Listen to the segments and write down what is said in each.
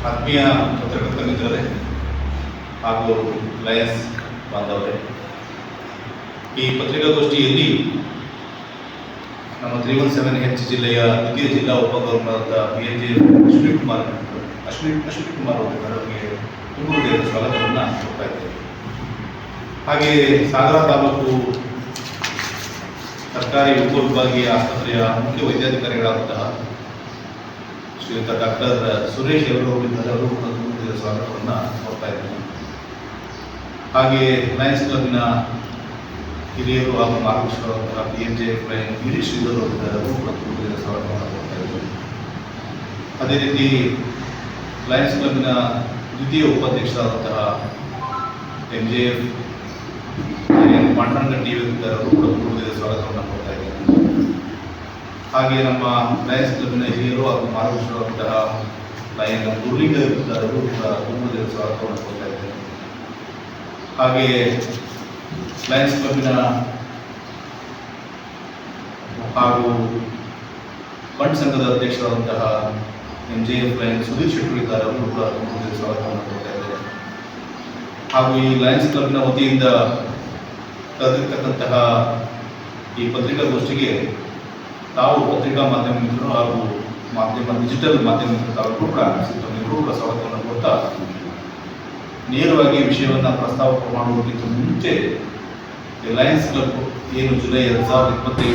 ಆತ್ಮೀಯ ಪತ್ರಕರ್ತ ಮಿತ್ರರೇ ಹಾಗೂ ಲಯನ್ಸ್ ಬಾಂಧವರೇ, ಈ ಪತ್ರಿಕಾಗೋಷ್ಠಿಯಲ್ಲಿ ನಮ್ಮ 317H ಜಿಲ್ಲೆಯ ದ್ವಿತೀಯ ಜಿಲ್ಲಾ ಉಪಗವರ್ನರ್ PNJ ಅಶ್ವಿನಿ ಕುಮಾರ್ ಅವರಿಗೆ ತುಂಬ ಸ್ವಾಗತವನ್ನು ಕೊಡ್ತಾ ಇದ್ದೇವೆ. ಹಾಗೆ ಸಾಗರ ತಾಲೂಕು ಸರ್ಕಾರಿ ಉಪವಿಭಾಗೀಯ ಆಸ್ಪತ್ರೆಯ ಮುಖ್ಯ ವೈದ್ಯಾಧಿಕಾರಿಗಳಾದಂತಹ ಶ್ರೀಯುತ ಡಾಕ್ಟರ್ ಸುರೇಶ್ ಅವರು ಕೂಡ ಸ್ವಾಗತವನ್ನು ಕೊಡ್ತಾ ಇದ್ದೇನೆ. ಹಾಗೆ ಲಯನ್ಸ್ ಕ್ಲಬ್ನ ಹಿರಿಯರು ಹಾಗೂ ಮಾರ್ಗದರ್ಶಕರಾದಂತಹ PNJ ಗಿರೀಶ್ ಶ್ರೀಧರ್ ಅವರು ಕೂಡ ಸ್ವಾಗತವನ್ನು ಕೊಡ್ತಾ ಇದ್ದೇವೆ. ಅದೇ ರೀತಿ ಲಯನ್ಸ್ ಕ್ಲಬ್ನ ದ್ವಿತೀಯ ಉಪಾಧ್ಯಕ್ಷರಾದಂತಹ MJF ಪಾಂಡುರಂಗಟ್ಟಿ ಅವರು ಕೂಡ ಸ್ವಾಗತವನ್ನು ಕೊಡ್ತಾ ಇದ್ದೇವೆ. ಹಾಗೆ ನಮ್ಮ ಲಯನ್ಸ್ ಕ್ಲಬ್ನ ಹಿರಿಯರು ಹಾಗೂ ಮಾರ್ಗದರ್ಶಕರಾದಂತಹ ಲಯನ್ ಗುರುಲಿಂಗ ಅವರು ಕೂಡ ಸ್ವಾಗತವನ್ನು ಕೊಡ್ತಾ ಇದ್ದೇವೆ. ಹಾಗೆ ಲಯನ್ಸ್ ಕ್ಲಬ್ನ ಹಾಗೂ ಫಂಡ್ ಸಂಘದ ಅಧ್ಯಕ್ಷರಾದಂತಹ MJF ಲಯನ್ ಸುಧೀರ್ ಶೆಟ್ಟಿ ಅವರು ಕೂಡ ಸ್ವಾಗತವನ್ನು ಕೊಡ್ತಾ ಇದ್ದಾರೆ. ಹಾಗೂ ಈ ಲಯನ್ಸ್ ಕ್ಲಬ್ನ ವತಿಯಿಂದ ಕರೆದಿರ್ತಕ್ಕಂತಹ ಈ ಪತ್ರಿಕಾಗೋಷ್ಠಿಗೆ ತಾವು ಪತ್ರಿಕಾ ಮಾಧ್ಯಮ ಮಿತ್ರರು ಹಾಗೂ ಡಿಜಿಟಲ್ ಮಾಧ್ಯಮ ಮಿತ್ರರು ತಾವು ಕೂಡ ಎಲ್ಲರೂ ಕೂಡ ಸ್ವಾಗತವನ್ನು ಕೊಡ್ತಾ ನೇರವಾಗಿ ವಿಷಯವನ್ನು ಪ್ರಸ್ತಾವ ಮಾಡುವುದಕ್ಕಿಂತ ಮುಂಚೆ ಲಯನ್ಸ್ ಕ್ಲಬ್ ಏನು ಜುಲೈ 2025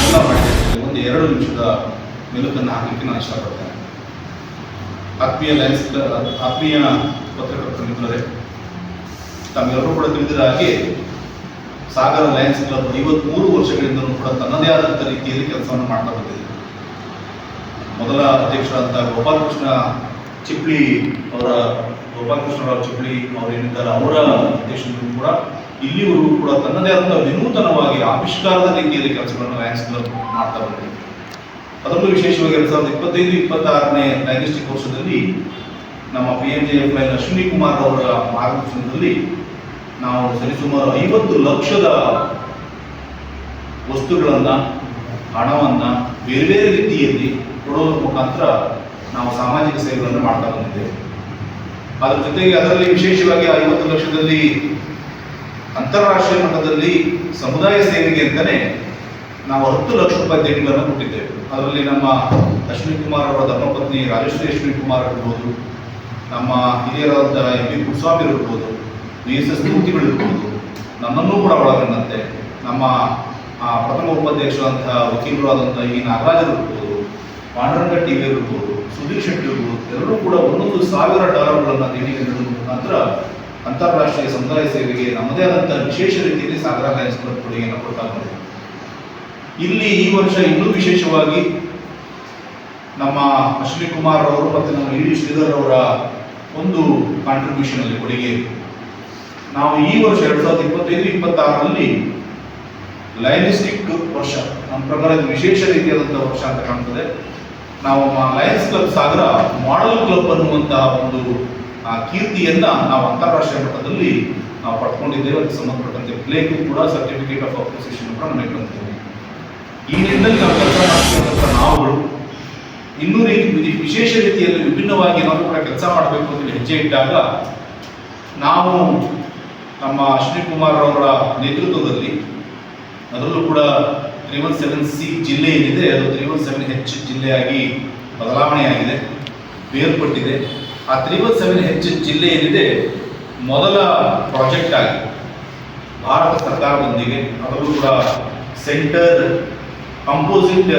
ಎಲ್ಲ ಮಾಡಿದೆ ಒಂದು 2 ನಿಮಿಷದ ಮೆಲುಕನ್ನು ಹಾಕಲಿಕ್ಕೆ ನಾನು ಇಷ್ಟಪಡ್ತೇನೆ. ಆತ್ಮೀಯ ಪತ್ರಕರ್ತ ಮಿತ್ರರೇ, ತಮ್ಮೆಲ್ಲರೂ ಕೂಡ ತಿಳಿದಿರ ಹಾಗೆ ಸಾಗರ ಲಯನ್ಸ್ ಕ್ಲಬ್ 53 ವರ್ಷಗಳಿಂದಲೂ ಕೂಡ ತನ್ನದೇ ಆದಂಥ ರೀತಿಯಲ್ಲಿ ಕೆಲಸವನ್ನು ಮಾಡ್ತಾ ಬಂದಿದೆ. ಮೊದಲ ಅಧ್ಯಕ್ಷರಾದಂಥ ಗೋಪಾಲಕೃಷ್ಣರಾವ್ ಚಿಪ್ಳಿ ಅವರೇನಿದ್ದಾರೆ ಅವರ ಅಧ್ಯಕ್ಷರು ಕೂಡ ಇಲ್ಲಿವರೆಗೂ ಕೂಡ ತನ್ನದೇ ಆದಂಥ ವಿನೂತನವಾಗಿ ಆವಿಷ್ಕಾರದ ರೀತಿಯಲ್ಲಿ ಕೆಲಸಗಳನ್ನು ಲಯನ್ಸ್ ಕ್ಲಬ್ ಮಾಡ್ತಾ ಬಂದಿದೆ. ಅದರಲ್ಲೂ ವಿಶೇಷವಾಗಿ 2025-26ನೇ ಡೈನೆಸ್ಟಿಕ್ ವರ್ಷದಲ್ಲಿ ನಮ್ಮ PNJF ಅಶ್ವಿನಿ ಕುಮಾರ್ ಅವರ ಮಾರ್ಗದರ್ಶನದಲ್ಲಿ ನಾವು ಸರಿಸುಮಾರು 50 ಲಕ್ಷದ ವಸ್ತುಗಳನ್ನು ಹಣವನ್ನು ಬೇರೆ ಬೇರೆ ರೀತಿಯಲ್ಲಿ ಕೊಡೋದ್ರ ಮುಖಾಂತರ ನಾವು ಸಾಮಾಜಿಕ ಸೇವೆಗಳನ್ನು ಮಾಡ್ತಾ ಬಂದಿದ್ದೇವೆ. ಅದರ ಜೊತೆಗೆ ಅದರಲ್ಲಿ ವಿಶೇಷವಾಗಿ 50 ಲಕ್ಷದಲ್ಲಿ ಅಂತಾರಾಷ್ಟ್ರೀಯ ಮಟ್ಟದಲ್ಲಿ ಸಮುದಾಯ ಸೇವೆಗೆ ಅಂತಲೇ ನಾವು 10 ಲಕ್ಷ ರೂಪಾಯಿ ದೇಣಿಗೆಗಳನ್ನು ಕೊಟ್ಟಿದ್ದೇವೆ. ಅದರಲ್ಲಿ ನಮ್ಮ ಅಶ್ವಿನಿ ಕುಮಾರ್ ಅವರ ಧರ್ಮಪತ್ನಿ ರಾಜಶ್ರೀ ಅಶ್ವಿನಿ ಕುಮಾರ್ ಇರ್ಬೋದು, ನಮ್ಮ ಹಿರಿಯರಾದ MP ಕುರುಸ್ವಾಮಿ ಇರ್ಬೋದು, VSS ಮೂರ್ತಿಗಳು ಇರ್ಬೋದು, ನನ್ನನ್ನೂ ಕೂಡ ಒಳಗೊಂಡಂತೆ ನಮ್ಮ ಪ್ರಥಮ ಉಪಾಧ್ಯಕ್ಷರಾದಂತಹ ವಕೀಲರಾದಂಥ ಈ ನಾಗರಾಜರು ಇರ್ಬೋದು, ಪಾಂಡುರಂಗಟ್ಟಿ ಇರ್ಬೋದು, ಸುಧೀರ್ ಶೆಟ್ಟಿ ಇರ್ಬೋದು, ಎಲ್ಲರೂ ಕೂಡ $1,000 ದೇಣಿಗೆ ನೀಡುವ ಮುಖಾಂತರ ಅಂತಾರಾಷ್ಟ್ರೀಯ ಸಮುದಾಯ ಸೇವೆಗೆ ನಮ್ಮದೇ ಆದಂಥ ವಿಶೇಷ ರೀತಿಯಲ್ಲಿ ಸಾಗರ ಲಯನ್ಸ್ ಕ್ಲಬ್ ಕೊಡುಗೆಯನ್ನು ಕೊಡ್ತಾ ಬಂದಿದೆ. ಇಲ್ಲಿ ಈ ವರ್ಷ ಇನ್ನೂ ವಿಶೇಷವಾಗಿ ನಮ್ಮ ಅಶ್ವಿನಿ ಕುಮಾರ್ ಅವರು ಮತ್ತು ನಮ್ಮ ಗಿರೀಶ್ ಶ್ರೀಧರ್ ಅವರ ಒಂದು ಕಾಂಟ್ರಿಬ್ಯೂಷನ್ ಅಲ್ಲಿ ಕೊಡುಗೆ ನಾವು ಈ ವರ್ಷ 2025-26ರಲ್ಲಿ ಲಯನಿಸ್ಟಿಕ್ ವರ್ಷ ನಮ್ಮ ಪ್ರಕಾರ ವಿಶೇಷ ರೀತಿಯಾದಂಥ ವರ್ಷ ಅಂತ ಕಾಣ್ತದೆ. ನಾವು ಲಯನ್ಸ್ ಕ್ಲಬ್ ಸಾಗರ ಮಾಡೆಲ್ ಕ್ಲಬ್ ಅನ್ನುವಂತಹ ಒಂದು ಕೀರ್ತಿಯನ್ನ ನಾವು ಅಂತಾರಾಷ್ಟ್ರೀಯ ಮಟ್ಟದಲ್ಲಿ ನಾವು ಪಡ್ಕೊಂಡಿದ್ದೇವೆ. ಅದಕ್ಕೆ ಸಂಬಂಧಪಟ್ಟಂತೆ ಪ್ಲೇಗೂ ಕೂಡ ಸರ್ಟಿಫಿಕೇಟ್ ಆಫ್ ಅಪ್ರಿಸಿಯೇಷನ್ ಕೂಡ ನಮಗೆ ಬಂದಿದ್ದೇವೆ. ಈ ನಿಟ್ಟಿನಲ್ಲಿ ನಾವು ಕೆಲಸ ಮಾಡ್ತಿರುವಂಥ ನಾವುಗಳು ಇನ್ನೂ ವಿಶೇಷ ರೀತಿಯಲ್ಲಿ ವಿಭಿನ್ನವಾಗಿ ನಾವು ಕೂಡ ಕೆಲಸ ಮಾಡಬೇಕು ಅಂತ ಹೆಜ್ಜೆ ಇಟ್ಟಾಗ ನಾವು ನಮ್ಮ ಅಶ್ವಿನಿ ಕುಮಾರ್ ಅವರ ನೇತೃತ್ವದಲ್ಲಿ ಅದರಲ್ಲೂ ಕೂಡ 317C ಜಿಲ್ಲೆ ಏನಿದೆ ಅದು 317H ಜಿಲ್ಲೆಯಾಗಿ ಬದಲಾವಣೆಯಾಗಿದೆ, ಬೇರ್ಪಟ್ಟಿದೆ. ಆ 317H ಜಿಲ್ಲೆ ಏನಿದೆ ಮೊದಲ ಪ್ರಾಜೆಕ್ಟ್ ಆಗಿ ಭಾರತ ಸರ್ಕಾರದೊಂದಿಗೆ ಅದರಲ್ಲೂ ಕೂಡ centre composite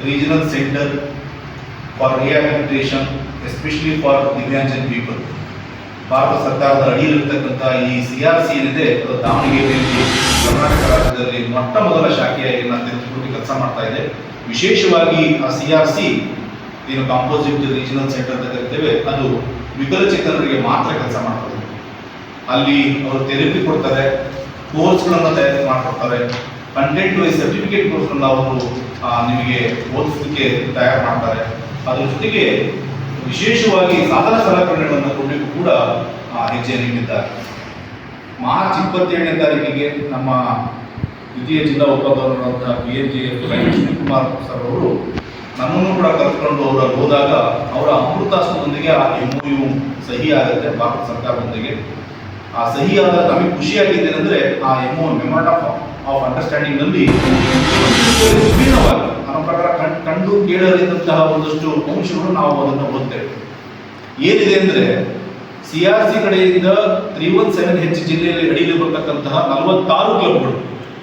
regional centre for rehabilitation especially for ದಿವ್ಯಾಂಜನ್ ಪೀಪಲ್, ಭಾರತ ಸರ್ಕಾರದ ಅಡಿಯಲ್ಲಿರ್ತಕ್ಕಂಥ ಈ CRC ಏನಿದೆ ಅದು ದಾವಣಗೆರೆಯಲ್ಲಿ ಕರ್ನಾಟಕ ರಾಜ್ಯದಲ್ಲಿ ಮೊಟ್ಟ ಮೊದಲ ಶಾಖೆಯಾಗಿ ನಾವು ತೆಗೆದುಕೊಂಡು ಕೆಲಸ ಮಾಡ್ತಾ ಇದೆ. ವಿಶೇಷವಾಗಿ ಆ CRC ಏನು ಕಾಂಪೋಸಿಟ್ ರೀಜನಲ್ ಸೆಂಟರ್ ಅಂತ ಕರಿತೇವೆ ಅದು ವಿಕಲಚೇತನರಿಗೆ ಮಾತ್ರ ಕೆಲಸ ಮಾಡ್ತದೆ. ಅಲ್ಲಿ ಅವರು ಥೆರಪಿ ಕೊಡ್ತಾರೆ, ಕೋರ್ಸ್ಗಳನ್ನು ತಯಾರಿ ಮಾಡಿಕೊಡ್ತಾರೆ, ಕಂಟೆಂಟ್ ವೈಸ್ ಸರ್ಟಿಫಿಕೇಟ್ ಕೋರ್ಸ್ಗಳನ್ನ ಅವರು ನಿಮಗೆ ಓದಿಸಲಿಕ್ಕೆ ತಯಾರು ಮಾಡ್ತಾರೆ. ಅದರ ಜೊತೆಗೆ ವಿಶೇಷವಾಗಿ ಸಾಧನ ಸಲಕರಣೆಗಳನ್ನು ಕೊಡಲಿಕ್ಕೂ ಕೂಡ ಹೆಜ್ಜೆಯನ್ನು ಇಟ್ಟಿದ್ದಾರೆ. ಮಾರ್ಚ್ 27ನೇ ತಾರೀಕಿಗೆ ನಮ್ಮ ದ್ವಿತೀಯ ಜಿಲ್ಲಾ ಉಪಗವರ್ನರ್ PNJF ಅಶ್ವಿನಿ ಕುಮಾರ್ ಸರ್ ಅವರು ನನ್ನನ್ನು ಕೂಡ ಕರೆದುಕೊಂಡು ಅವರು ಹೋದಾಗ ಅವರ ಅಮೃತಾಸ್ತ್ರದೊಂದಿಗೆ ಆ MOU ಸಹಿ ಆಗುತ್ತೆ ಭಾರತ ಸರ್ಕಾರದೊಂದಿಗೆ. ಆ ಸಹಿ ಆದ ನಮಗೆ ಖುಷಿಯಾಗಿದೆ ಅಂದರೆ ಆ MOU ಮೆಮೊರಾಂಡಮ್ ಆಫ್ ಅಂಡರ್ಸ್ಟ್ಯಾಂಡಿಂಗ್ನಲ್ಲಿ ವಿಭಿನ್ನವಾಗಿ ನನ್ನ ಪ್ರಕಾರ ಕಂಡು ಕೇಳರಿದಂತಹ ಒಂದಷ್ಟು ಅಂಶಗಳು ನಾವು ಅದನ್ನು ಓದ್ತೇವೆ. ಏನಿದೆ ಅಂದರೆ CRC ಕಡೆಯಿಂದ 317H ಜಿಲ್ಲೆಯಲ್ಲಿ ಅಡಿಯಲ್ಲಿ ಬರ್ತಕ್ಕಂತಹ 46 ಕ್ಲಬ್ಗಳು,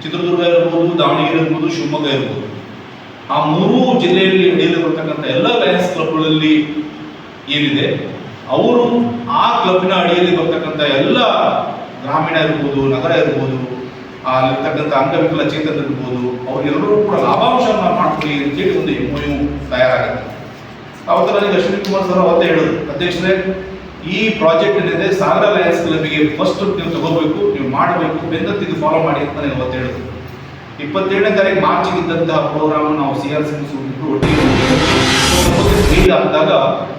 ಚಿತ್ರದುರ್ಗ ಇರ್ಬೋದು, ದಾವಣಗೆರೆ ಇರ್ಬೋದು, ಶಿವಮೊಗ್ಗ ಇರ್ಬೋದು, ಆ 3 ಜಿಲ್ಲೆಯಲ್ಲಿ ಅಡಿಯಲ್ಲಿ ಬರ್ತಕ್ಕಂಥ ಎಲ್ಲ ಲಯನ್ಸ್ ಕ್ಲಬ್ಗಳಲ್ಲಿ ಏನಿದೆ ಅವರು ಆ ಕ್ಲಬ್ನ ಅಡಿಯಲ್ಲಿ ಬರ್ತಕ್ಕಂಥ ಎಲ್ಲ ಗ್ರಾಮೀಣ ಇರ್ಬೋದು, ನಗರ ಇರ್ಬೋದು, ಅಲ್ಲಿರ್ತಕ್ಕಂಥ ಅಂಗವಿಕಲ ಚೇತನ ಇರ್ಬೋದು, ಅವರೆಲ್ಲರೂ ಕೂಡ ಲಾಭಾಂಶವನ್ನು ಮಾಡ್ಕೊಳ್ಳಿ ಅಂತೇಳಿ ಒಂದು MOU ತಯಾರಾಗುತ್ತೆ. ಅವತ್ತು ನನಗೆ ಅಶ್ವಿನಿ ಕುಮಾರ್ ಸರ್ ಅವತ್ತೇ ಹೇಳಿದ್ರು, ಅಧ್ಯಕ್ಷರೇ ಈ ಪ್ರಾಜೆಕ್ಟ್ ಏನಿದೆ ಸಾಗರ ಲಯನ್ಸ್ ಕ್ಲಬ್ಗೆ ಫಸ್ಟ್ ನೀವು ತಗೋಬೇಕು, ನೀವು ಮಾಡಬೇಕು, ಬೆನ್ನತ್ತಿದ್ದು ಫಾಲೋ ಮಾಡಿ ಅಂತ ನನಗೆ ಅವತ್ತು ಹೇಳಿದ್ರು. 27ನೇ ತಾರೀಕು ಮಾರ್ಚ್ಗೆ ಇದ್ದಂತಹ ಪ್ರೋಗ್ರಾಮ್ ನಾವು CRC ಒಟ್ಟಿಗೆ ಆದಾಗ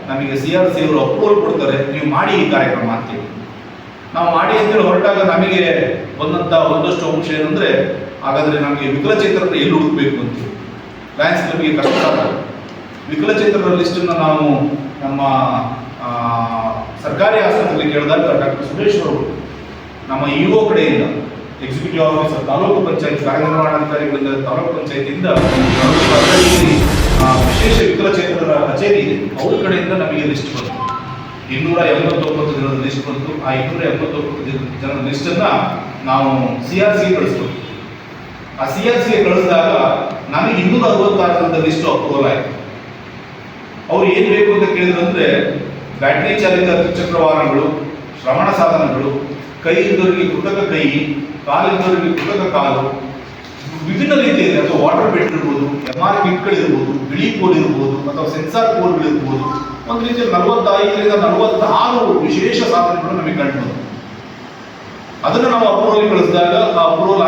ನಮಗೆ CRC ಅವರು ಅಪ್ರೂವಲ್ ಕೊಡ್ತಾರೆ, ನೀವು ಮಾಡಿ ಈ ಕಾರ್ಯಕ್ರಮ ಅಂತೇಳಿ. ನಾವು ಮಾಡಿ ಅಂತೇಳಿ ಹೊರಟಾಗ ನಮಗೆ ಬಂದಂಥ ಒಂದಷ್ಟು ಅಂಶ ಏನಂದ್ರೆ, ಹಾಗಾದ್ರೆ ನಮಗೆ ವಿಕಲಚೇತನರ ಎಲ್ಲಿ ಹುಡುಕಬೇಕು ಅಂತೇಳಿ ಲಯನ್ಸ್ ಕ್ಲಬ್ಗೆ ಕಷ್ಟ. ವಿಕಲಚೇತನರ ಲಿಸ್ಟನ್ನು ನಾವು ನಮ್ಮ ಸರ್ಕಾರಿ ಆಸ್ಪತ್ರೆಯಲ್ಲಿ ಕೇಳಿದಾಗ ಡಾಕ್ಟರ್ ಸುರೇಶ್ ಅವರು ನಮ್ಮ EO ಕಡೆಯಿಂದ, ಎಕ್ಸಿಕ್ಯೂಟಿವ್ ಆಫೀಸರ್, ತಾಲೂಕು ಪಂಚಾಯತ್ ಕಾರ್ಯನಿರ್ವಹಣಾಧಿಕಾರಿಗಳಿಂದ, ತಾಲೂಕು ಪಂಚಾಯತಿಯಿಂದ ವಿಶೇಷ ವಿಕಲಚೇತನರ ಕಚೇರಿ ಇದೆ, ಅವ್ರ ಕಡೆಯಿಂದ ನಮಗೆ ಲಿಸ್ಟ್ ಬಂತು. 289 ಜನರ ಲಿಸ್ಟ್ ಬಂತು. ಆ 289 ಜನರ ಲಿಸ್ಟನ್ನು ನಾವು CRC ಕಳಿಸ್ಬೇಕು. ಆ CRCಗೆ ಕಳಿಸಿದಾಗ ನಮಗೆ 266 ಜನದ ಲಿಸ್ಟ್ ಅಪ್ರೂವಲ್ ಆಯಿತು. ಅವ್ರು ಏನು ಬೇಕು ಅಂತ ಕೇಳಿದ್ರು ಅಂದರೆ, ಬ್ಯಾಟರಿ ಚಾಲಿತ ದ್ವಿಚಕ್ರ ವಾಹನಗಳು, ಶ್ರವಣ ಸಾಧನಗಳು, ಕೈ ಇದ್ದವರಿಗೆ ಕೃತಕ ಕೈ, ಕಾಲಿದ್ದವರಿಗೆ ಕೃತಕ ಕಾಲು, ವಿಭಿನ್ನ ರೀತಿಯಲ್ಲಿ, ಅಥವಾ ವಾಟರ್ ಬೆಡ್ ಇರ್ಬೋದು, MR ಕಿಟ್ಗಳಿರ್ಬೋದು, ಬಿಳಿ ಕೋಲ್ ಇರ್ಬೋದು, ಅಥವಾ ಸೆನ್ಸಾರ್ ಕೋಲ್ಗಳಿರ್ಬೋದು, ಒಂದು ರೀತಿಯಲ್ಲಿ 45ರಿಂದ 46 ವಿಶೇಷ ಸಾಧನಗಳು ನಮಗೆ ಕಂಡು. ಅದನ್ನು ನಾವು ಅಪ್ರೂವಲ್ ಕಳಿಸಿದಾಗ ಆ ಅಪ್ರೂವಲ್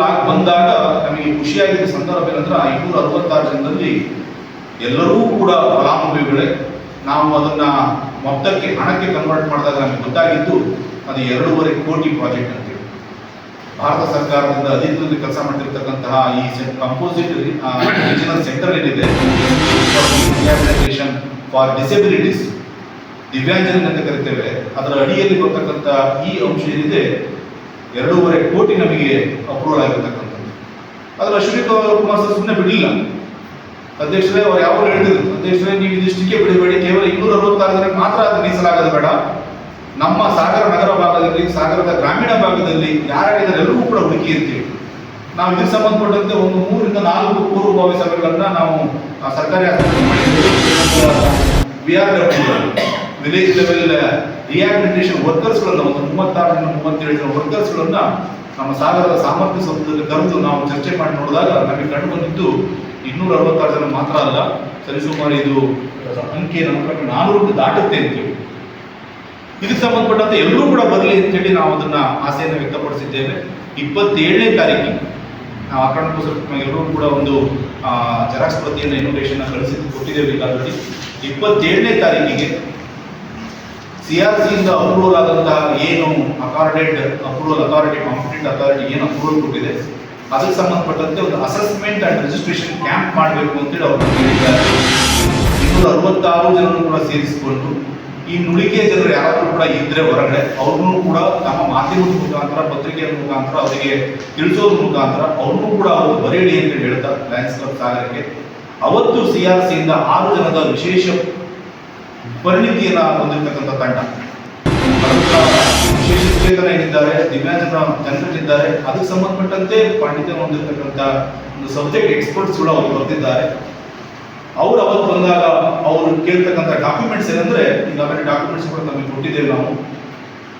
ಆಗಿ ಬಂದಾಗ ನಮಗೆ ಖುಷಿಯಾಗಿದ್ದ ಸಂದರ್ಭ ಏನಂದ್ರೆ, ಆ 266 ಜನರಲ್ಲಿ ಎಲ್ಲರೂ ಕೂಡ ಫಲಾನುಭವಿಗಳೇ. ನಾವು ಅದನ್ನ ಮೊತ್ತಕ್ಕೆ, ಹಣಕ್ಕೆ ಕನ್ವರ್ಟ್ ಮಾಡಿದಾಗ ನಮಗೆ ಗೊತ್ತಾಗಿದ್ದು ಅದು 2.5 ಕೋಟಿ ಪ್ರಾಜೆಕ್ಟ್ ಅಂತೇಳಿ. ಭಾರತ ಸರ್ಕಾರದಿಂದ ಅಧೀನದಲ್ಲಿ ಕೆಲಸ ಮಾಡ್ತಿರ್ತಕ್ಕಂತಹ ಈ ಕಂಪೋಸಿಟ್ ರೀಜನಲ್ ಸೆಂಟರ್ ಏನಿದೆ ರಿಹ್ಯಾಬಿಲಿಟೇಷನ್ ಫಾರ್ ಡಿಸೆಬಿಲಿಟೀಸ್, ದಿವ್ಯಾಂಜನ ಅಂತ ಕರಿತೇವೆ, ಅದರ ಅಡಿಯಲ್ಲಿ ಬರ್ತಕ್ಕಂಥ ಈ ಅಂಶ ಏನಿದೆ 2.5 ಕೋಟಿ ನಮಗೆ ಅಪ್ರೂವಲ್ ಆಗಿರ್ತಕ್ಕಂಥದ್ದು. ಅದರ ಅಶ್ವಿನಿ ಕುಮಾರ್ ಸರ್ ಸುಮ್ಮನೆ ಬಿಡಲಿಲ್ಲ. ಅಧ್ಯಕ್ಷರೇ ಅವ್ರು ಯಾವಾಗ ಹೇಳ್ತಿದ್ರು, ಅಧ್ಯಕ್ಷರೇ ನೀವು ಇದಿಷ್ಟಕ್ಕೆ ಬಿಡಬೇಡಿ, ಕೇವಲ 266 ಜನಕ್ಕೆ ಮಾತ್ರ ಅದು ಮೀಸಲಾಗೋದು ಬೇಡ, ನಮ್ಮ ಸಾಗರ ನಗರ ಭಾಗದಲ್ಲಿ, ಸಾಗರದ ಗ್ರಾಮೀಣ ಭಾಗದಲ್ಲಿ ಯಾರ್ಯಾರಿದ್ದಾರೆ ಎಲ್ಲರೂ ಕೂಡ ಹುಡುಕಿ ಇರ್ತೀವಿ. ನಾವು ಇದಕ್ಕೆ ಸಂಬಂಧಪಟ್ಟಂತೆ ಒಂದು 3 ರಿಂದ 4 ಪೂರ್ವಭಾವಿ ಸಭೆಗಳನ್ನ ನಾವು ಸರ್ಕಾರಿ ಆಸ್ಪತ್ರೆ ಮಾಡಿದ್ದೇವೆ. ವಿಲೇಜ್ ಲೆವೆಲ್ ರಿಹ್ಯಾಬಿಲಿಟೇಷನ್ ವರ್ಕರ್ಸ್ಗಳನ್ನ ಒಂದು 36 ರಿಂದ 37 ಜನ ವರ್ಕರ್ಸ್ಗಳನ್ನ ನಮ್ಮ ಸಾಗರದ ಸಾಮರ್ಥ್ಯ ಸೌಧದಲ್ಲಿ ಕರೆದು ನಾವು ಚರ್ಚೆ ಮಾಡಿ ನೋಡಿದಾಗ ನಮಗೆ ಕಂಡು ಬಂದಿದ್ದು 266 ಜನ ಮಾತ್ರ ಅಲ್ಲ, ಸರಿಸುಮಾರು ಇದು ಅಂಕೆ ನಮ್ಮ ಪ್ರಕಾರ 400 ದಾಟುತ್ತೆ ಅಂತೇಳಿ. ಇದಕ್ಕೆ ಸಂಬಂಧಪಟ್ಟಂತೆ ಎಲ್ಲರೂ ಕೂಡ ಬರಲಿ ಅಂತೇಳಿ ನಾವು ಅದನ್ನ ಆಸೆಯನ್ನು ವ್ಯಕ್ತಪಡಿಸಿದ್ದೇವೆ. 27ನೇ ತಾರೀಕಿಗೆ ನಾವು ಆ ಕಾರಣಕ್ಕೋಸ್ಕರ ಎಲ್ಲರೂ ಕೂಡ ಒಂದು ಜೆರಾಕ್ಸ್ ಪ್ರತಿಯನ್ನು ಇನ್ವಿಟೇಷನ್ ಕೊಟ್ಟಿದ್ದೇವೆ ಈಗಾಗಲೇ. 27ನೇ ತಾರೀಕಿಗೆ CRC ಇಂದ ಅಪ್ರೂವಲ್ ಆದಂತಹ ಏನು accorded approval authority, competent authority ಏನು ಅಪ್ರೂವಲ್ ಕೊಟ್ಟಿದೆ, ಅದಕ್ಕೆ ಸಂಬಂಧಪಟ್ಟಂತೆ ಒಂದು ಅಸೆಸ್ಮೆಂಟ್ ಅಂಡ್ ರಿಜಿಸ್ಟ್ರೇಷನ್ ಕ್ಯಾಂಪ್ ಮಾಡಬೇಕು ಅಂತೇಳಿ ಅವರು ಹೇಳಿದ್ದಾರೆ. 266 ಜನರು ಕೂಡ ಸೇರಿಸಿಕೊಂಡು, ಈ ನುಳಿಕೆ ಜನರು ಯಾರಾದರೂ ಕೂಡ ಇದ್ರೆ ಹೊರಗಡೆ ಅವ್ರನ್ನೂ ಕೂಡ ನಮ್ಮ ಮಾಧ್ಯಮದ ಮುಖಾಂತರ, ಪತ್ರಿಕೆಯ ಮುಖಾಂತರ ಅವರಿಗೆ ತಿಳಿಸೋದ್ರ ಮುಖಾಂತರ ಅವ್ರನ್ನೂ ಕೂಡ ಅವರು ಬರೆಯಲಿ ಅಂತ ಹೇಳ್ತಾರೆ ಲಯನ್ಸ್ ಕ್ಲಬ್ ಸಾಗರಕ್ಕೆ. ಅವತ್ತು CRC ಇಂದ 6 ಜನದ ವಿಶೇಷ ಪರಿಣಿತಿಯನ್ನ ಹೊಂದಿರತಕ್ಕಂಥ ತಂಡ, ವಿಶೇಷ ಚೇತನ ಏನಿದ್ದಾರೆ, ದಿವ್ಯಾಂಜನ ಜನರಿದ್ದಾರೆ, ಅದಕ್ಕೆ ಸಂಬಂಧಪಟ್ಟಂತೆ ಪಾಂಡಿತ್ಯ ಹೊಂದಿರತಕ್ಕಂಥ ಒಂದು ಸಬ್ಜೆಕ್ಟ್ ಎಕ್ಸ್ಪರ್ಟ್ಸ್ಗಳು ಅವರು ಬರ್ತಿದ್ದಾರೆ. ಅವ್ರು ಅವತ್ತು ಬಂದಾಗ ಅವರು ಕೇಳ್ತಕ್ಕಂಥ ಡಾಕ್ಯುಮೆಂಟ್ಸ್ ಏನಂದ್ರೆ, ಈಗಾಗಲೇ ಡಾಕ್ಯುಮೆಂಟ್ಸ್ ಕೂಡ ನಮಗೆ ಕೊಟ್ಟಿದ್ದೇವೆ ನಾವು.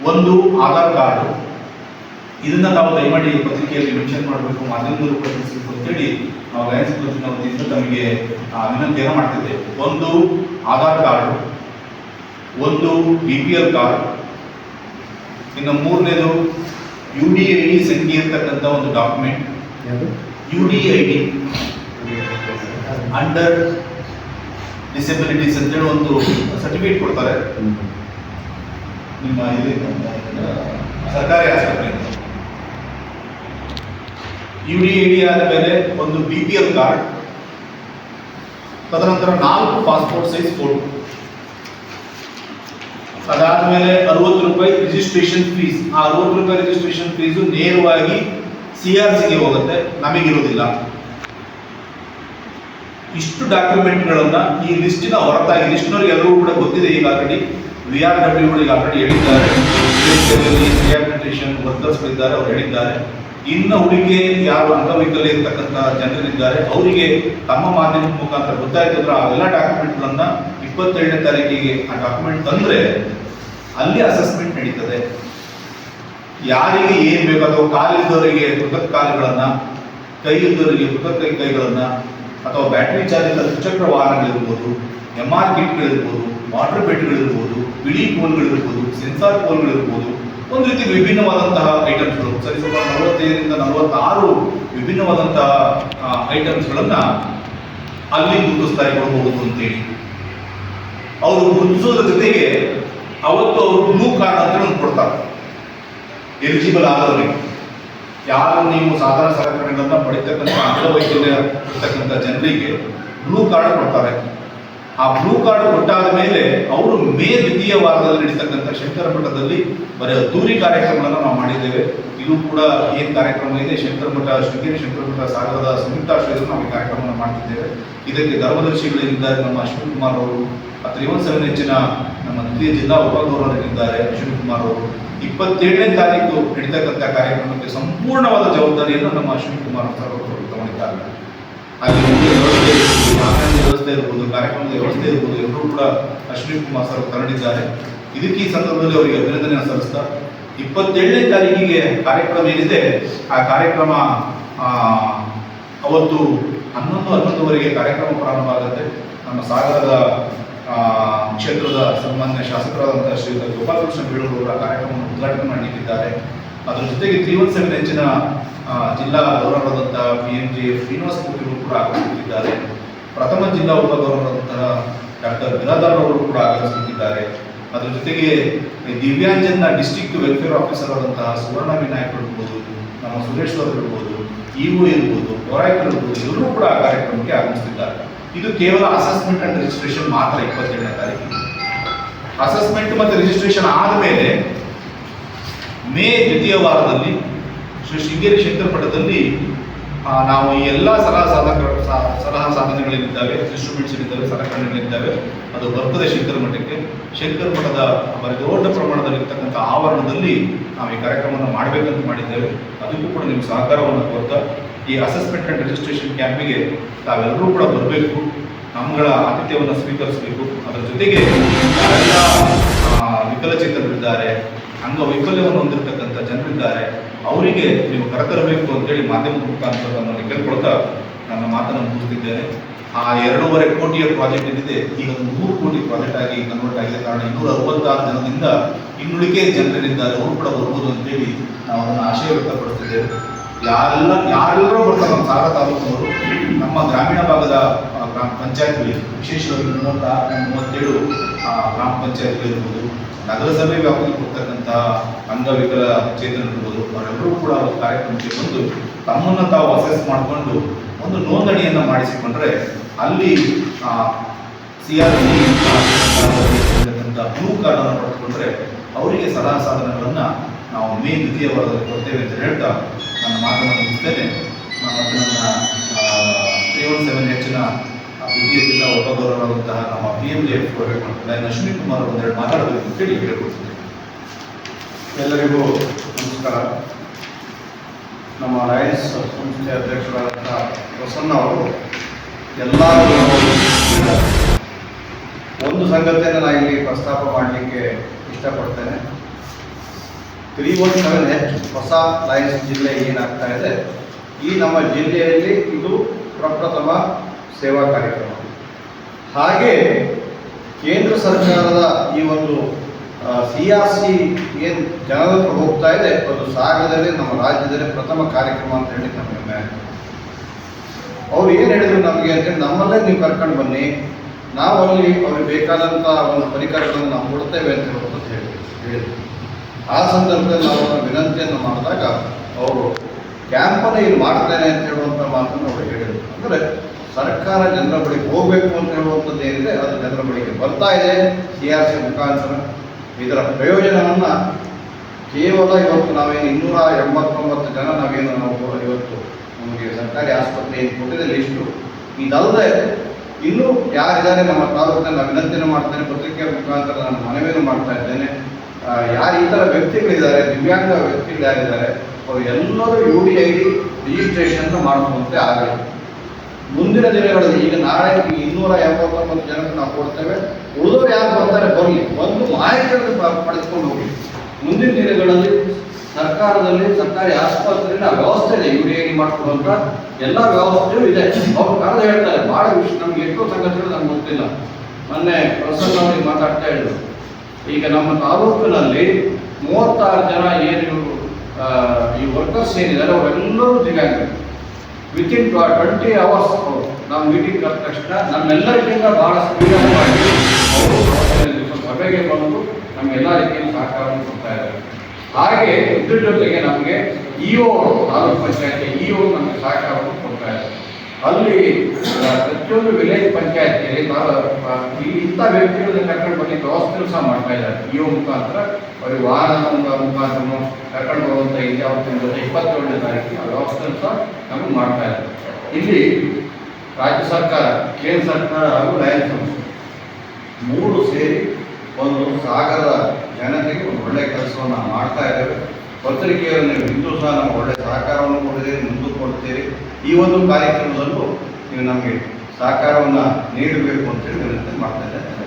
ಒಂದು ಆಧಾರ್ ಕಾರ್ಡು, ಇದನ್ನ ನಾವು ದಯಮಾಡಿ ಪತ್ರಿಕೆಯಲ್ಲಿ ಮೆನ್ಷನ್ ಮಾಡಬೇಕು, ಮಾಧ್ಯಮದಲ್ಲೂ ಕೂಡ ತಿಳಿಸಬೇಕು ಅಂತೇಳಿ ನಾವು ಲಯನ್ಸ್ ಕ್ಲಬ್ನ ವತಿಯಿಂದ ನಮಗೆ ವಿನಂತಿಯನ್ನು ಮಾಡ್ತಿದ್ದೇವೆ. ಒಂದು ಆಧಾರ್ ಕಾರ್ಡು, ಒಂದು BPL ಕಾರ್ಡ್, ಇನ್ನು 3ನೇದು UDID ಸಂಖ್ಯೆ ಇರ್ತಕ್ಕಂಥ ಒಂದು ಡಾಕ್ಯುಮೆಂಟ್, UDID ಅಂಡರ್ ಡಿಸೆಬಿಲಿಟೀಸ್ ಅಂತೇಳಿ ಒಂದು ಸರ್ಟಿಫಿಕೇಟ್ ಕೊಡ್ತಾರೆ ನಿಮ್ಮ ಸರ್ಕಾರಿ ಆಸ್ಪತ್ರೆಯಿಂದ. UDID ಆದ ಮೇಲೆ ಒಂದು BPL ಕಾರ್ಡ್, ತದನಂತರ 4 ಪಾಸ್ಪೋರ್ಟ್ ಸೈಜ್ ಫೋಟೋ, ಅದಾದ್ಮೇಲೆ 60 ರೂಪಾಯಿ ರಿಜಿಸ್ಟ್ರೇಷನ್ ಫೀಸ್. ಆ 60 ರೂಪಾಯಿ ರಿಜಿಸ್ಟ್ರೇಷನ್ ಫೀಸು ನೇರವಾಗಿ CRCಗೆ ಹೋಗುತ್ತೆ, ನಮಗಿರೋದಿಲ್ಲ. ಇಷ್ಟು ಡಾಕ್ಯುಮೆಂಟ್ಗಳನ್ನ ಈ ಲಿಸ್ಟಿನ ಹೊರತಾಗಿ, ಲಿಸ್ಟ್ನವ್ರಿಗೆ ಎಲ್ಲರೂ ಕೂಡ ಗೊತ್ತಿದೆ, ಈಗ ಆಲ್ರೆಡಿ VRWಗಳಿಗೆ ಆಲ್ರೆಡಿ ಹೇಳಿದ್ದಾರೆ, ರಿಹ್ಯಾಬಿಲಿಟೇಷನ್ ವರ್ಕರ್ಸ್ಗಳಿದ್ದಾರೆ, ಅವ್ರು ಹೇಳಿದ್ದಾರೆ. ಇನ್ನು ಹುಡುಗಿ ಯಾರು ಅಂಗವೈಕಲ್ಯ ಇರ್ತಕ್ಕಂಥ ಜನರಿದ್ದಾರೆ ಅವರಿಗೆ ತಮ್ಮ ಮಾಧ್ಯಮದ ಮುಖಾಂತರ ಗೊತ್ತಾಯ್ತಂದ್ರೆ ಅವೆಲ್ಲ ಡಾಕ್ಯುಮೆಂಟ್ಗಳನ್ನ 27ನೇ ತಾರೀಕಿಗೆ ಆ ಡಾಕ್ಯುಮೆಂಟ್ ತಂದ್ರೆ ಅಲ್ಲಿ ಅಸೆಸ್ಮೆಂಟ್ ನಡೀತದೆ. ಯಾರಿಗೆ ಏನ್ ಬೇಕು, ಅಥವಾ ಕಾಲಿದ್ದವರಿಗೆ ಕೃತಕ ಕಾಲುಗಳನ್ನ, ಕೈ ಇದ್ದವರಿಗೆ ಕೃತಕ ಕೈಗಳನ್ನ, ಅಥವಾ ಬ್ಯಾಟರಿ ಚಾಲಿತ ದ್ವಿಚಕ್ರ ವಾಹನಗಳಿರ್ಬೋದು, MR ಕಿಟ್ಗಳಿರ್ಬೋದು, ವಾಟರ್ ಬೆಡ್ಗಳಿರ್ಬೋದು, ಬಿಳಿ ಪೋಲ್ಗಳಿರ್ಬೋದು, ಸೆನ್ಸಾರ್ ಪೋಲ್ಗಳಿರ್ಬೋದು, ಒಂದು ರೀತಿ ವಿಭಿನ್ನವಾದಂತಹ ಐಟಮ್ಸ್ಗಳು, ಸರಿಸುಮಾರು 45ರಿಂದ 46 ವಿಭಿನ್ನವಾದಂತಹ ಐಟಮ್ಸ್ಗಳನ್ನ ಅಲ್ಲಿ ಗುರುತಿಸ್ತಾ ಕೊಡಬಹುದು ಅಂತೇಳಿ. ಅವರು ಗುರುತಿಸೋದ್ರ ಜೊತೆಗೆ ಅವತ್ತು ಅವರು ಬ್ಲೂ ಕಾರ್ಡ್ ಅಂತ ಒಂದು ಕೊಡ್ತಾರೆ ಎಲಿಜಿಬಲ್ ಆದವರಿಗೆ. ಯಾರು ನೀವು ಸಾಧಾರಣ ಸಲಕರಣೆಗಳನ್ನ ಪಡಿತಕ್ಕಂಥ ಅಂಗವೈಕಲ್ಯ ಇರ್ತಕ್ಕಂಥ ಜನರಿಗೆ ಬ್ಲೂ ಕಾರ್ಡ್ ಕೊಡ್ತಾರೆ. ಆ ಬ್ಲೂ ಕಾರ್ಡ್ ಕೊಟ್ಟಾದ ಮೇಲೆ ಅವರು ಮೇ 2ಯ ವಾರದಲ್ಲಿ ನಡೀತಕ್ಕಂಥ ಶಂಕರ ಮಠದಲ್ಲಿ ಬರೀ ಅದ್ದೂರಿ ಕಾರ್ಯಕ್ರಮಗಳನ್ನು ನಾವು ಮಾಡಿದ್ದೇವೆ. ಇದು ಕೂಡ ಏನು ಕಾರ್ಯಕ್ರಮ ಇದೆ, ಶಂಕರ ಮಠ, ಶೃಂಗೇರಿ ಶಂಕರ ಮಠ ಸಾಗರದ ಸಂಯುಕ್ತಾಶ್ರಯದಲ್ಲಿ ನಾವು ಈ ಕಾರ್ಯಕ್ರಮವನ್ನು ಮಾಡ್ತಿದ್ದೇವೆ. ಇದಕ್ಕೆ ಧರ್ಮದರ್ಶಿಗಳಿದ್ದಾರೆ, ನಮ್ಮ ಅಶ್ವಿನ್ ಕುಮಾರ್ ಅವರು, 317 ಹೆಚ್ಚಿನ ನಮ್ಮ ದ್ವಿತೀಯ ಜಿಲ್ಲಾ ಉಪಗೌರವರಿದ್ದಾರೆ ಅಶ್ವಿನ್ ಕುಮಾರ್ ಅವರು. 27ನೇ ತಾರೀಕು ನಡೀತಕ್ಕಂಥ ಕಾರ್ಯಕ್ರಮಕ್ಕೆ ಸಂಪೂರ್ಣವಾದ ಜವಾಬ್ದಾರಿಯನ್ನು ನಮ್ಮ ಅಶ್ವಿನ್ ಕುಮಾರ್ ಅವರು ತಗೊಂಡಿದ್ದಾರೆ. ಅಲ್ಲಿ ವ್ಯವಸ್ಥೆ ಇರ್ಬೋದು, ಕಾರ್ಯಕ್ರಮದ ವ್ಯವಸ್ಥೆ ಇರ್ಬೋದು, ಎಲ್ಲರೂ ಕೂಡ ಅಶ್ವಿನ್ ಕುಮಾರ್ ಸರ್ ತಗೊಂಡಿದ್ದಾರೆ. ಇದಕ್ಕೆ ಈ ಸಂದರ್ಭದಲ್ಲಿ ಅವರಿಗೆ ಅಭಿನಂದನೆಯನ್ನು ಸಲ್ಲಿಸ್ತಾ, 27ನೇ ತಾರೀಕಿಗೆ ಕಾರ್ಯಕ್ರಮ ಏನಿದೆ ಆ ಕಾರ್ಯಕ್ರಮ ಅವತ್ತು 11:11ವರೆಗೆ ಕಾರ್ಯಕ್ರಮ ಪ್ರಾರಂಭ ಆಗುತ್ತೆ. ನಮ್ಮ ಸಾಗರದ ಕ್ಷೇತ್ರದ ಸನ್ಮಾನ್ಯ ಶಾಸಕರಾದಂತಹ ಶ್ರೀಯುತ ಗೋಪಾಲಕೃಷ್ಣ ಬೇಳೂರು ಅವರ ಕಾರ್ಯಕ್ರಮವನ್ನು ಉದ್ಘಾಟನೆ ಮಾಡಲಿಕ್ಕಿದ್ದಾರೆ. ಅದರ ಜೊತೆಗೆ 317 ಹೆಚ್ಚಿನ ಜಿಲ್ಲಾ ಗೌರವರಾದಂತಹ PMJ ಶ್ರೀನಿವಾಸ ಮೂರ್ತಿಗಳು ಕೂಡ ಆಗಮಿಸುತ್ತಿದ್ದಾರೆ. ಪ್ರಥಮ ಜಿಲ್ಲಾ ಉಪಗೌರವರಾದಂತಹ ಡಾಕ್ಟರ್ ಬಿರಾದಾರ್ ಅವರು ಕೂಡ ಆಗಮಿಸುತ್ತಿದ್ದಾರೆ. ಅದರ ಜೊತೆಗೆ ದಿವ್ಯಾಂಜನ್ನ ಡಿಸ್ಟ್ರಿಕ್ಟ್ ವೆಲ್ಫೇರ್ ಆಫೀಸರ್ ಆದಂತಹ ಸುವರ್ಣ ವಿನಾಯಕ್ ಇರ್ಬೋದು, ನಮ್ಮ ಸುರೇಶ್ ಅವರು ಇರ್ಬೋದು, EO ಇರ್ಬೋದು, ಪೌರಾಯುಕ್ತರು ಇರ್ಬೋದು, ಎಲ್ಲರೂ ಕೂಡ ಆ ಕಾರ್ಯಕ್ರಮಕ್ಕೆ ಆಗಮಿಸುತ್ತಿದ್ದಾರೆ. ಇದು ಕೇವಲ ಅಸೆಸ್ಮೆಂಟ್ ಅಂಡ್ ರಿಜಿಸ್ಟ್ರೇಷನ್ ಮಾತ್ರ 27ನೇ ತಾರೀಕು. ಅಸೆಸ್ಮೆಂಟ್ ಮತ್ತು ರಿಜಿಸ್ಟ್ರೇಷನ್ ಆದಮೇಲೆ ಮೇ 2ಯ ವಾರದಲ್ಲಿ ಶ್ರೀ ಶೃಂಗೇರಿ ಶಂಕರ ಮಠದಲ್ಲಿ ನಾವು ಈ ಎಲ್ಲ ಸಲಹಾ ಸಾಧನೆಗಳೇನಿದ್ದಾವೆ, ಇನ್ಸ್ಟ್ರೂಮೆಂಟ್ಸ್ ಏನಿದ್ದಾವೆ, ಸಲಕರಣೆಗಳಿದ್ದಾವೆ, ಅದು ಬರ್ತದೆ ಶಂಕರ ಮಠಕ್ಕೆ. ಶಂಕರ ಮಠದ ದೊಡ್ಡ ಪ್ರಮಾಣದಲ್ಲಿರ್ತಕ್ಕಂಥ ಆವರಣದಲ್ಲಿ ನಾವು ಈ ಕಾರ್ಯಕ್ರಮವನ್ನು ಮಾಡಬೇಕಂತ ಮಾಡಿದ್ದೇವೆ. ಅದಕ್ಕೂ ಕೂಡ ನಿಮ್ಮ ಸಹಕಾರವನ್ನು ಕೋರ್ತಾ ಈ ಅಸೆಸ್ಮೆಂಟ್ ಆ್ಯಂಡ್ ರಿಜಿಸ್ಟ್ರೇಷನ್ ಕ್ಯಾಂಪಿಗೆ ತಾವೆಲ್ಲರೂ ಕೂಡ ಬರಬೇಕು, ನಮ್ಮಗಳ ಆತಿಥ್ಯವನ್ನು ಸ್ವೀಕರಿಸಬೇಕು. ಅದರ ಜೊತೆಗೆ ಯಾರೆಲ್ಲ ವಿಕಲಚೇತನರಿದ್ದಾರೆ, ಅಂಗವೈಕಲ್ಯವನ್ನು ಹೊಂದಿರತಕ್ಕಂಥ ಜನರಿದ್ದಾರೆ, ಅವರಿಗೆ ನೀವು ಕರೆತರಬೇಕು ಅಂತೇಳಿ ಮಾಧ್ಯಮದ ಮುಖಾಂತರ ನಮ್ಮನ್ನು ಕೇಳ್ಕೊಳ್ತಾ ನನ್ನ ಮಾತನ್ನು ಮುಗಿಸ್ತಿದ್ದೇನೆ. ಆ 2.5 ಕೋಟಿಯ ಪ್ರಾಜೆಕ್ಟ್ ಏನಿದೆ ಈಗ 3 ಕೋಟಿ ಪ್ರಾಜೆಕ್ಟ್ ಆಗಿ ಕನ್ವರ್ಟ್ ಆಗಿದೆ. ಕಾರಣ 266 ಜನದಿಂದ ಇನ್ನುಳಿಕೆ ಜನರಿದ್ದಾರೆ, ಅವರು ಕೂಡ ಬರ್ಬೋದು ಅಂತೇಳಿ ನಾವು ಅದನ್ನು ಆಶಯ ವ್ಯಕ್ತಪಡಿಸ್ತಿದ್ದೇವೆ. ಯಾರೆಲ್ಲರೂ ಬರ್ತಾರೆ ನಮ್ಮ ಸಾಗರ ತಾಲೂಕಿನವರು, ನಮ್ಮ ಗ್ರಾಮೀಣ ಭಾಗದ ಗ್ರಾಮ ಪಂಚಾಯತ್ಗಳಿಗೆ, ವಿಶೇಷವಾಗಿ 37 ಗ್ರಾಮ ಪಂಚಾಯತ್ಗಳಿರ್ಬೋದು, ನಗರಸಭೆ ವ್ಯಾಪ್ತಿಯಲ್ಲಿ ಕೊಡ್ತಕ್ಕಂಥ ಅಂಗವಿಕಲ ಚೇತನರಿರ್ಬೋದು, ಅವರೆಲ್ಲರೂ ಕೂಡ ಕಾರ್ಯಕ್ರಮಕ್ಕೆ ಬಂದು ತಮ್ಮನ್ನು ತಾವು ಅಸೆಸ್ ಮಾಡಿಕೊಂಡು ಒಂದು ನೋಂದಣಿಯನ್ನು ಮಾಡಿಸಿಕೊಂಡ್ರೆ ಅಲ್ಲಿ CRC ಬ್ಲೂ ಕಾರ್ಡನ್ನು ಪಡೆದುಕೊಂಡ್ರೆ ಅವರಿಗೆ ಸಲಹಾ ಸಾಧನಗಳನ್ನು ನಾವು ಮೇ 2ಯ ವಾರದಲ್ಲಿ ಕೊಡ್ತೇವೆ ಅಂತ ಹೇಳ್ತಾ ನನ್ನ ಮಾತನ್ನು ಮುಗಿಸ್ತೇನೆ. ಮತ್ತು ನನ್ನ 317 ಹೆಚ್ಚಿನ ದ್ವಿತೀಯ ಜಿಲ್ಲಾ ಉಪಗೌರವರಾದಂತಹ ನಮ್ಮ PMJ ಅಶ್ವಿನ್ ಕುಮಾರ್ ಒಂದೆರಡು ಮಾತಾಡಬೇಕು ಅಂತೇಳಿ ಹೇಳ್ಕೊಡ್ತೀನಿ. ಎಲ್ಲರಿಗೂ ನಮಸ್ಕಾರ. ನಮ್ಮ ಲಯನ್ಸ್ ಸಂಸ್ಥೆ ಅಧ್ಯಕ್ಷರಾದಂತಹ ಪ್ರಸನ್ನ ಅವರು ಎಲ್ಲ ಒಂದು ಸಂಗತಿಯನ್ನು ನಾನು ಇಲ್ಲಿ ಪ್ರಸ್ತಾಪ ಮಾಡಲಿಕ್ಕೆ ಇಷ್ಟಪಡ್ತೇನೆ. 317H ಹೊಸ ಲಯನ್ಸ್ ಜಿಲ್ಲೆ ಏನಾಗ್ತಾ ಇದೆ, ಈ ನಮ್ಮ ಜಿಲ್ಲೆಯಲ್ಲಿ ಇದು ಪ್ರಪ್ರಥಮ ಸೇವಾ ಕಾರ್ಯಕ್ರಮ. ಹಾಗೆ ಕೇಂದ್ರ ಸರ್ಕಾರದ ಈ ಒಂದು CRC ಏನು ಜನರ ಹತ್ರ ಹೋಗ್ತಾ ಇದೆ, ಅದು ಸಾಗರದಲ್ಲಿ ನಮ್ಮ ರಾಜ್ಯದಲ್ಲಿ ಪ್ರಥಮ ಕಾರ್ಯಕ್ರಮ ಅಂತ ಹೇಳಿ ನಮಗೆ ಹೆಮ್ಮೆ ಆಗಿದೆ. ಅವ್ರು ಏನು ಹೇಳಿದ್ರು ನಮಗೆ ಅಂತೇಳಿ, ನಮ್ಮಲ್ಲೇ ನೀವು ಕರ್ಕೊಂಡು ಬನ್ನಿ, ನಾವು ಅಲ್ಲಿ ಅವ್ರಿಗೆ ಬೇಕಾದಂಥ ಒಂದು ಪರಿಕರಗಳನ್ನು ನಾವು ಕೊಡ್ತೇವೆ ಅಂತ ಹೇಳಿದ್ರು. ಆ ಸಂದರ್ಭದಲ್ಲಿ ನಾವು ವಿನಂತಿಯನ್ನು ಮಾಡಿದಾಗ ಅವರು ಕ್ಯಾಂಪನ್ನು ಇಲ್ಲಿ ಮಾಡ್ತೇನೆ ಅಂತ ಹೇಳುವಂಥ ಮಾತನ್ನು ಅವರು ಹೇಳಿದರು. ಅಂದರೆ ಸರ್ಕಾರ ಜನರ ಬಳಿಗೆ ಹೋಗಬೇಕು ಅಂತ ಹೇಳುವಂಥದ್ದು ಏನಿದೆ ಅದು ಜನರ ಬಳಿಗೆ ಬರ್ತಾ ಇದೆ CRC ಮುಖಾಂತರ. ಇದರ ಪ್ರಯೋಜನವನ್ನು ಕೇವಲ ಇವತ್ತು ನಾವೇನು 289 ಜನ ನಾವು ಇವತ್ತು ನಮಗೆ ಸರ್ಕಾರಿ ಆಸ್ಪತ್ರೆ ಏನು ಕೊಟ್ಟಿದೆ ಲಿಸ್ಟು, ಇದಲ್ಲದೆ ಇನ್ನೂ ಯಾರಿದ್ದಾರೆ ನಮ್ಮ ತಾಲೂಕಿನಲ್ಲಿ ನಾನು ವಿನಂತಿಯನ್ನು ಮಾಡ್ತೇನೆ, ಪತ್ರಿಕೆ ಮುಖಾಂತರ ನಾನು ಮನವಿಯನ್ನು ಮಾಡ್ತಾ ಇದ್ದೇನೆ. ಯಾರು ಈ ಥರ ವ್ಯಕ್ತಿಗಳಿದ್ದಾರೆ, ದಿವ್ಯಾಂಗ ವ್ಯಕ್ತಿಗಳು ಯಾರಿದ್ದಾರೆ ಅವರು ಎಲ್ಲರೂ UDID ರಿಜಿಸ್ಟ್ರೇಷನ್ ಮಾಡಿಸುವಂತೆ ಆಗಲಿ. ಮುಂದಿನ ದಿನಗಳಲ್ಲಿ ಈಗ ನಾಳೆ 289 ಜನಕ್ಕೆ ನಾವು ಕೊಡ್ತೇವೆ, ಉಳಿದವರು ಯಾರು ಬರ್ತಾರೆ ಬರಲಿ, ಒಂದು ಮಾಹಿತಿಯನ್ನು ಪಡೆದುಕೊಂಡು ಹೋಗಿ. ಮುಂದಿನ ದಿನಗಳಲ್ಲಿ ಸರ್ಕಾರದಲ್ಲಿ ಸರ್ಕಾರಿ ಆಸ್ಪತ್ರೆಯಲ್ಲಿ ಆ ವ್ಯವಸ್ಥೆ ಇದೆ, UDID ಮಾಡಿಕೊಡುವಂಥ ಎಲ್ಲ ವ್ಯವಸ್ಥೆಯೂ ಇದೆ. ಅವ್ರು ಕರೆದು ಹೇಳ್ತಾರೆ ಭಾಳ ವಿಷಯ, ನಮ್ಗೆ ಎಷ್ಟೋ ಸಂಗತಿಗಳು ನಮ್ಗೆ ಗೊತ್ತಿಲ್ಲ. ಮೊನ್ನೆ ಪ್ರಸನ್ನ ಅವರಿಗೆ ಮಾತಾಡ್ತಾ ಹೇಳಿದ್ರು, ಈಗ ನಮ್ಮ ತಾಲೂಕಿನಲ್ಲಿ 36 ಜನ ಏನು ಈ ವರ್ಕರ್ಸ್ ಏನಿದ್ದಾರೆ ಅವರೆಲ್ಲರೂ ದಿವ್ಯಾಂಗ. ವಿತಿನ್ 20 hours ನಾವು ಮೀಟಿಂಗ್ ಕರೆದ ತಕ್ಷಣ ನಮ್ಮೆಲ್ಲರಿಗಿಂತ ಭಾಳ ಸ್ಪೀಡಾಗಿ ಮಾಡಿ ಅವರು ಸಭೆಗೆ ಬಂದು ನಮಗೆಲ್ಲ ರೀತಿಯಲ್ಲಿ ಸಹಕಾರವನ್ನು ಕೊಡ್ತಾ ಇದ್ದಾರೆ. ಹಾಗೆ ಇದ್ರ ಜೊತೆಗೆ ನಮಗೆ EO ತಾಲೂಕು ಪಂಚಾಯತಿ EO ನಮಗೆ ಸಹಕಾರವನ್ನು ಕೊಡ್ತಾ ಇದ್ದಾರೆ. ಅಲ್ಲಿ ಪ್ರತಿಯೊಂದು ವಿಲೇಜ್ ಪಂಚಾಯತಿಯಲ್ಲಿ ಇಂಥ ವ್ಯಕ್ತಿಗಳನ್ನ ಕರ್ಕೊಂಡು ಬರಲಿಕ್ಕೆ ವ್ಯವಸ್ಥೆ ಸಹ ಮಾಡ್ತಾ ಇದ್ದಾರೆ. EO ಮುಖಾಂತರ ಅವರಿಗೆ ವಾಹನದ ಮುಖಾಂತರ ಕರ್ಕೊಂಡು ಬರುವಂಥ ಇದೆ. ಅವತ್ತಿನ ಜೊತೆ 27ನೇ ತಾರೀಕಿಗೆ ಆ ವ್ಯವಸ್ಥೆ ಸಹ ನಮಗೆ ಮಾಡ್ತಾ ಇದ್ದಾರೆ. ಇಲ್ಲಿ ರಾಜ್ಯ ಸರ್ಕಾರ, ಕೇಂದ್ರ ಸರ್ಕಾರ ಹಾಗೂ ಲಯನ್ಸ್ ಸಂಸ್ಥೆ 3 ಸೇರಿ ಒಂದು ಸಾಗರದ ಜನತೆಗೆ ಒಂದು ಒಳ್ಳೆಯ ಕೆಲಸವನ್ನು ಮಾಡ್ತಾ ಇದ್ದೇವೆ. ಪತ್ರಿಕೆಯಲ್ಲಿ ನೀವು ಇಂದು ಸಹ ನಮಗೆ ಒಳ್ಳೆಯ ಸಹಕಾರವನ್ನು ಕೊಟ್ಟಿದ್ದೀರಿ, ಮುಂದಕ್ಕೆ ಕೊಡ್ತೀರಿ. ಈ ಒಂದು ಕಾರ್ಯಕ್ರಮದಲ್ಲೂ ನೀವು ನಮಗೆ ಸಹಕಾರವನ್ನು ನೀಡಬೇಕು ಅಂತೇಳಿ ವಿನಂತಿ ಮಾಡ್ತಾ ಇದ್ದೇನೆ.